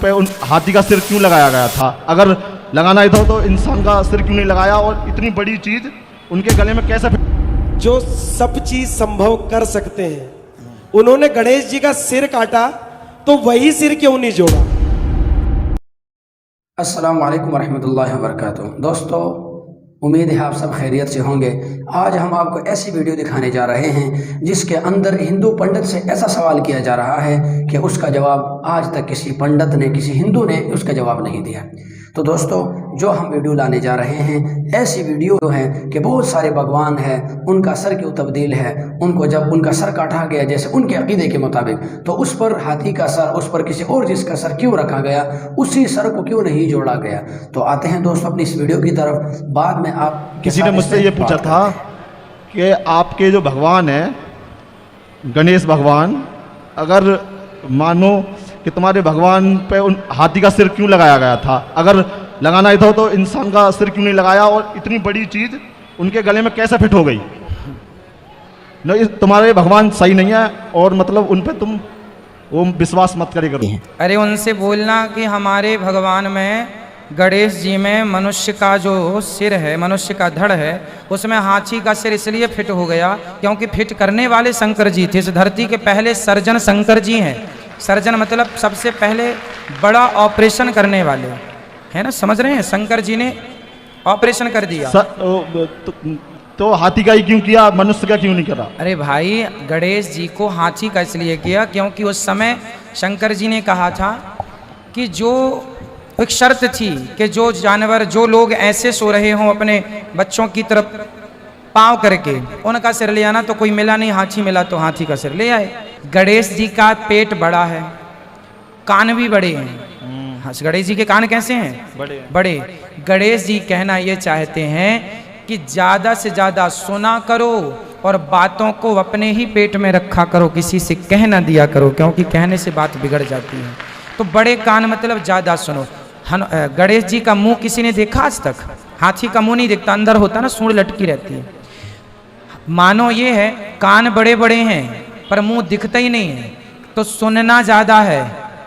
पे उन हाथी का सिर क्यों लगाया गया था? अगर लगाना ही था तो इंसान का सिर क्यों नहीं लगाया? और इतनी बड़ी चीज उनके गले में कैसे जो सब चीज संभव कर सकते हैं, उन्होंने गणेश जी का सिर काटा तो वही सिर क्यों नहीं जोड़ा? अस्सलाम वालेकुम वरहमतुल्लाहि वबरकातुहू। दोस्तों, उम्मीद है आप सब खैरियत से होंगे। आज हम आपको ऐसी वीडियो दिखाने जा रहे हैं जिसके अंदर हिंदू पंडित से ऐसा सवाल किया जा रहा है कि उसका जवाब आज तक किसी पंडित ने, किसी हिंदू ने उसका जवाब नहीं दिया। तो दोस्तों, जो हम वीडियो लाने जा रहे हैं ऐसी वीडियो है कि बहुत सारे भगवान हैं, उनका सर क्यों तब्दील है, उनको जब उनका सर काटा गया जैसे उनके अकीदे के मुताबिक, तो उस पर हाथी का सर, उस पर किसी और जिसका सर क्यों रखा गया, उसी सर को क्यों नहीं जोड़ा गया। तो आते हैं दोस्तों अपनी इस वीडियो की तरफ। बाद में आप किसी ने मुझसे ये पूछा था कि आपके जो भगवान है गणेश भगवान, अगर मानो कि तुम्हारे भगवान पे उन हाथी का सिर क्यों लगाया गया था? अगर लगाना ही था तो इंसान का सिर क्यों नहीं लगाया? और इतनी बड़ी चीज उनके गले में कैसे फिट हो गई? तुम्हारे भगवान सही नहीं है और मतलब उन पे तुम वो विश्वास मत करे करो। अरे उनसे बोलना कि हमारे भगवान में, गणेश जी में मनुष्य का जो सिर है, मनुष्य का धड़ है, उसमें हाथी का सिर इसलिए फिट हो गया क्योंकि फिट करने वाले शंकर जी थे। इस धरती के पहले सर्जन शंकर जी हैं। सर्जन मतलब सबसे पहले बड़ा ऑपरेशन करने वाले, है ना, समझ रहे हैं? शंकर जी ने ऑपरेशन कर दिया। तो हाथी का ही क्यों किया, मनुष्य का क्यों नहीं करा? अरे भाई, गणेश जी को हाथी का इसलिए किया क्योंकि उस समय शंकर जी ने कहा था कि जो एक शर्त थी कि जो जानवर, जो लोग ऐसे सो रहे हों अपने बच्चों की तरफ पाँव करके, उनका सिर ले आना। तो कोई मिला नहीं, हाथी मिला तो हाथी का सिर ले आए। गणेश जी का पेट बड़ा है, कान भी बड़े हैं। गणेश जी के कान कैसे हैं? बड़े। गणेश जी कहना ये चाहते हैं कि ज़्यादा से ज़्यादा सुना करो और बातों को अपने ही पेट में रखा करो, किसी से कह ना दिया करो, क्योंकि कहने से बात बिगड़ जाती है। तो बड़े कान मतलब ज़्यादा सुनो। गणेश जी का मुंह किसी ने देखा आज तक? हाथी का मुंह नहीं दिखता, अंदर होता ना, सूंड लटकी रहती है। मानो ये है, कान बड़े बड़े हैं पर मुंह दिखता ही नहीं है, तो सुनना ज़्यादा है,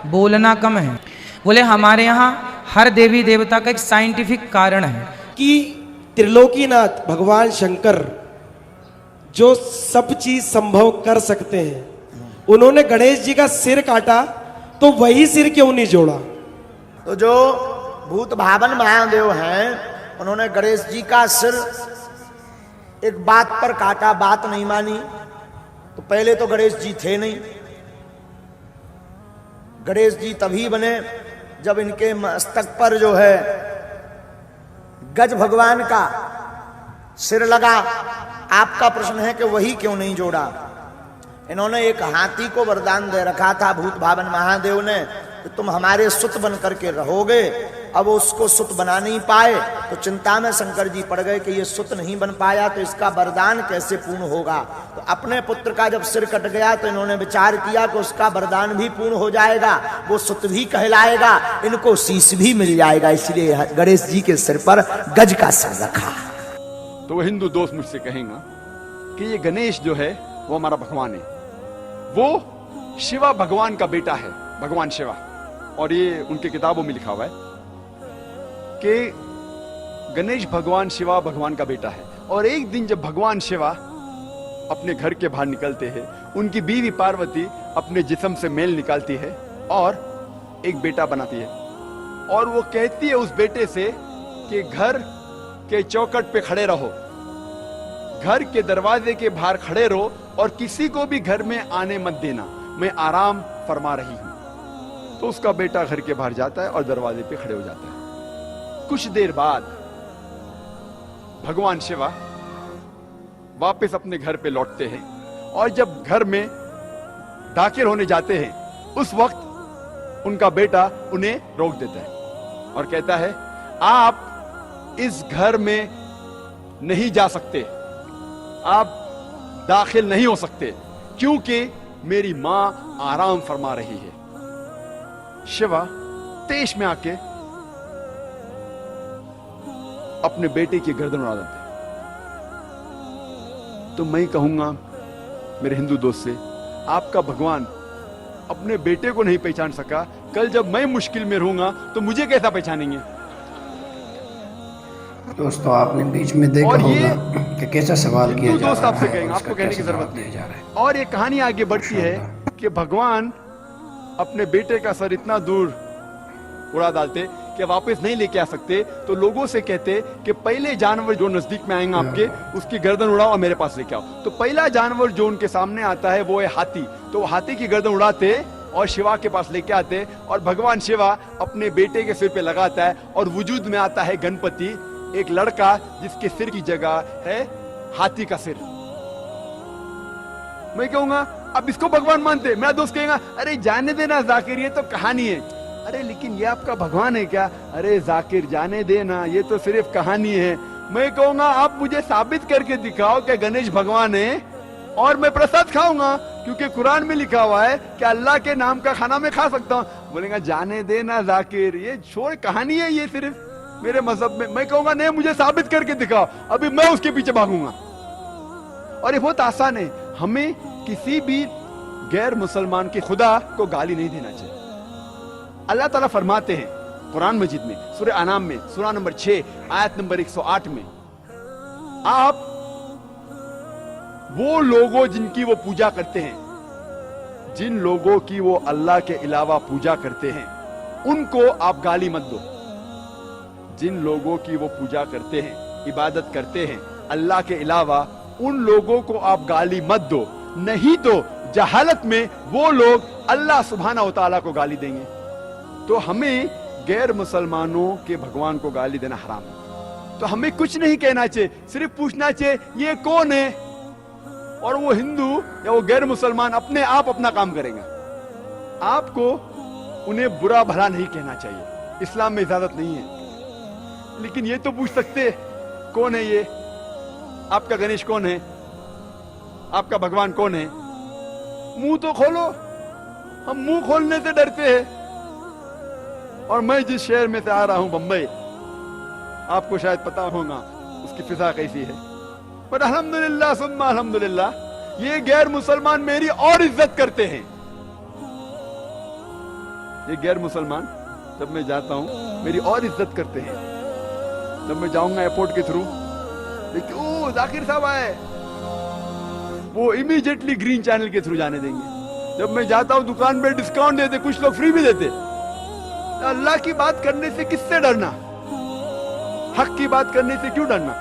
बोलना कम है। बोले हमारे यहाँ हर देवी देवता का एक साइंटिफिक कारण है कि त्रिलोकीनाथ भगवान शंकर जो सब चीज संभव कर सकते हैं, उन्होंने गणेश जी का सिर काटा तो वही सिर क्यों नहीं जोड़ा? तो जो भूत भावन महादेव हैं, उन्होंने गणेश जी का सिर एक बात पर काटा, बात नहीं मानी। तो पहले तो गणेश जी थे नहीं। गणेश जी तभी बने जब इनके मस्तक पर जो है गज भगवान का सिर लगा। आपका प्रश्न है कि वही क्यों नहीं जोड़ा? इन्होंने एक हाथी को वरदान दे रखा था भूत भावन महादेव ने कि तुम हमारे सुत बन करके रहोगे। अब उसको सुत बना नहीं पाए तो चिंता में शंकर जी पड़ गए कि ये सुत नहीं बन पाया तो इसका वरदान कैसे पूर्ण होगा। तो अपने पुत्र का जब सिर कट गया तो इन्होंने विचार किया कि उसका वरदान भी पूर्ण हो जाएगा, वो सुत भी कहलाएगा, इनको शीश भी मिल जाएगा। इसलिए गणेश जी के सिर पर गज का सिर रखा। तो वो हिंदू दोस्त मुझसे कहेंगे कि ये गणेश जो है वो हमारा भगवान है, वो शिवा भगवान का बेटा है, भगवान शिवा। और ये उनके किताबों में लिखा हुआ है कि गणेश भगवान शिवा भगवान का बेटा है। और एक दिन जब भगवान शिवा अपने घर के बाहर निकलते हैं, उनकी बीवी पार्वती अपने जिस्म से मेल निकालती है और एक बेटा बनाती है। और वो कहती है उस बेटे से कि घर के चौखट पे खड़े रहो, घर के दरवाजे के बाहर खड़े रहो और किसी को भी घर में आने मत देना, मैं आराम फरमा रही हूं। तो उसका बेटा घर के बाहर जाता है और दरवाजे पे खड़े हो जाता है। कुछ देर बाद भगवान शिवा वापस अपने घर पे लौटते हैं और जब घर में दाखिल होने जाते हैं, उस वक्त उनका बेटा उन्हें रोक देता है और कहता है, आप इस घर में नहीं जा सकते, आप दाखिल नहीं हो सकते, क्योंकि मेरी मां आराम फरमा रही है। शिवा तेज में आके अपने बेटे की गर्दन उड़ा देते। तो मैं कहूंगा मेरे हिंदू दोस्त से, आपका भगवान अपने बेटे को नहीं पहचान सका, कल जब मैं मुश्किल में रहूंगा तो मुझे कैसा पहचानेंगे? दोस्तों आपने बीच में देखा और ये होगा कि कैसा सवाल किया जा दोस्त रहा आपसे है कहेंगे, और आपको उसका कहने की कैसा जरूरत जवाब दिया जा रहा है। और ये कहानी आगे बढ़ती है कि भगवान अपने बेटे का सर इतना दूर उड़ा डालते कि वापस नहीं लेके आ सकते, तो लोगों से कहते कि पहले जानवर जो नजदीक में आएगा आपके, उसकी गर्दन उड़ाओ और मेरे पास लेके आओ। तो पहला जानवर जो उनके सामने आता है वो है हाथी। तो हाथी की गर्दन उड़ाते और शिवा के पास लेके आते और भगवान शिवा अपने बेटे के सिर पे लगाता है और वजूद में आता है गणपति, एक लड़का जिसके सिर की जगह है हाथी का सिर। मैं कहूंगा अब इसको भगवान मानते, मेरा दोस्त कहेगा अरे जाने देना जाकिर, ये तो कहानी है। अरे लेकिन ये आपका भगवान है क्या? अरे जाकिर जाने देना, ये तो सिर्फ कहानी है। मैं कहूंगा आप मुझे साबित करके दिखाओ कि गणेश भगवान है और मैं प्रसाद खाऊंगा, क्योंकि कुरान में लिखा हुआ है कि अल्लाह के नाम का खाना मैं खा सकता हूं। बोलेगा जाने देना जाकिर, ये छोड़, कहानी है ये सिर्फ मेरे मजहब में। मैं कहूंगा नहीं, मुझे साबित करके दिखाओ, अभी मैं उसके पीछे भागूंगा। और ये बहुत आसान है, हमें किसी भी गैर मुसलमान के खुदा को गाली नहीं देना चाहिए। अल्लाह ताला फरमाते हैं कुरान मजीद में, सूरह अनाम में, सूरह नंबर 6 आयत नंबर 108 में, आप वो लोगों जिनकी वो पूजा करते हैं, जिन लोगों की वो अल्लाह के अलावा पूजा करते हैं, उनको आप गाली मत दो। जिन लोगों की वो पूजा करते हैं, इबादत करते हैं अल्लाह के अलावा, उन लोगों को आप गाली मत दो, नहीं तो जहालत में वो लोग अल्लाह सुब्हाना व तआला को गाली देंगे। तो हमें गैर मुसलमानों के भगवान को गाली देना हराम है। तो हमें कुछ नहीं कहना चाहिए, सिर्फ पूछना चाहिए ये कौन है, और वो हिंदू या वो गैर मुसलमान अपने आप अपना काम करेगा। आपको उन्हें बुरा भला नहीं कहना चाहिए, इस्लाम में इजाजत नहीं है। लेकिन ये तो पूछ सकते कौन है ये, आपका गणेश कौन है, आपका भगवान कौन है? मुंह तो खोलो। हम मुंह खोलने से डरते हैं। और मैं जिस शहर में से आ रहा हूं, बंबई, आपको शायद पता होगा उसकी फिजा कैसी है, पर अल्हम्दुलिल्लाह सुम्मा अल्हम्दुलिल्लाह, ये गैर मुसलमान मेरी और इज्जत करते हैं। ये गैर मुसलमान जब मैं जाता हूं मेरी और इज्जत करते हैं। जब मैं जाऊंगा एयरपोर्ट के थ्रू, देखते ओ जाकिर साहब आए, वो इमीडिएटली ग्रीन चैनल के थ्रू जाने देंगे। जब मैं जाता हूं दुकान पे डिस्काउंट देते, कुछ लोग फ्री भी देते। अल्लाह की बात करने से किससे डरना, हक की बात करने से क्यों डरना?